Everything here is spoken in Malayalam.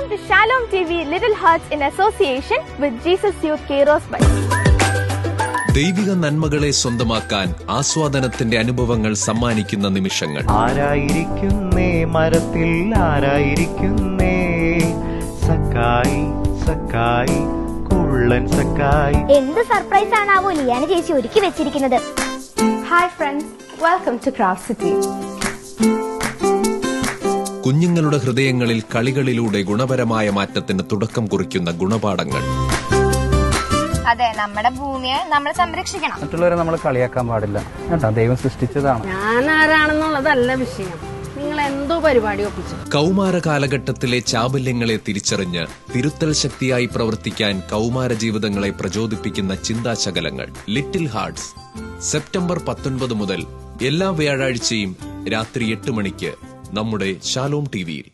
Welcome to Shalom TV Little Hearts in association with Jesus Youth Kairos Bible. ദൈവിക നന്മകളെ സ്വന്തമാക്കാൻ ആസ്വാദനത്തിന്റെ അനുഭവങ്ങൾ സമ്മാനിക്കുന്ന നിമിഷങ്ങൾ. ആരായിരിക്കുന്നേ മരത്തിൽ ആരായിരിക്കുന്നേ സക്കായി സക്കായി കുള്ളൻ സക്കായി. എന്ത് സർപ്രൈസ് ആണാവോ ലിയാന ചേച്ചി ഒരുക്കി വെച്ചിരിക്കുന്നത്. Hi friends, welcome to Craft City. കുഞ്ഞുങ്ങളുടെ ഹൃദയങ്ങളിൽ കളികളിലൂടെ ഗുണപരമായ മാറ്റത്തിന് തുടക്കം കുറിക്കുന്ന ഗുണപാഠങ്ങൾ. അതെ, നമ്മുടെ ഭൂമിയെ നമ്മൾ സംരക്ഷിക്കണം. മറ്റുള്ളവരെ നമ്മൾ കളിയാക്കാൻ പാടില്ല കേട്ടോ. ദൈവം സൃഷ്ടിച്ചതാണ്. ഞാൻ ആരാണെന്നുള്ളതല്ല വിഷയം, നിങ്ങൾ എന്തോ പരിപാടി ഒപ്പിച്ചു. കൗമാര കാലഘട്ടത്തിലെ ചാബല്യങ്ങളെ തിരിച്ചറിഞ്ഞ് തിരുത്തൽ ശക്തിയായി പ്രവർത്തിക്കാൻ കൗമാര ജീവിതങ്ങളെ പ്രചോദിപ്പിക്കുന്ന ചിന്താശകലങ്ങൾ. ലിറ്റിൽ ഹാർട്സ് സെപ്റ്റംബർ 19 മുതൽ എല്ലാ വ്യാഴാഴ്ചയും രാത്രി 8 മണിക്ക് നമ്മുടെ ഷാലോം ടിവിയിൽ.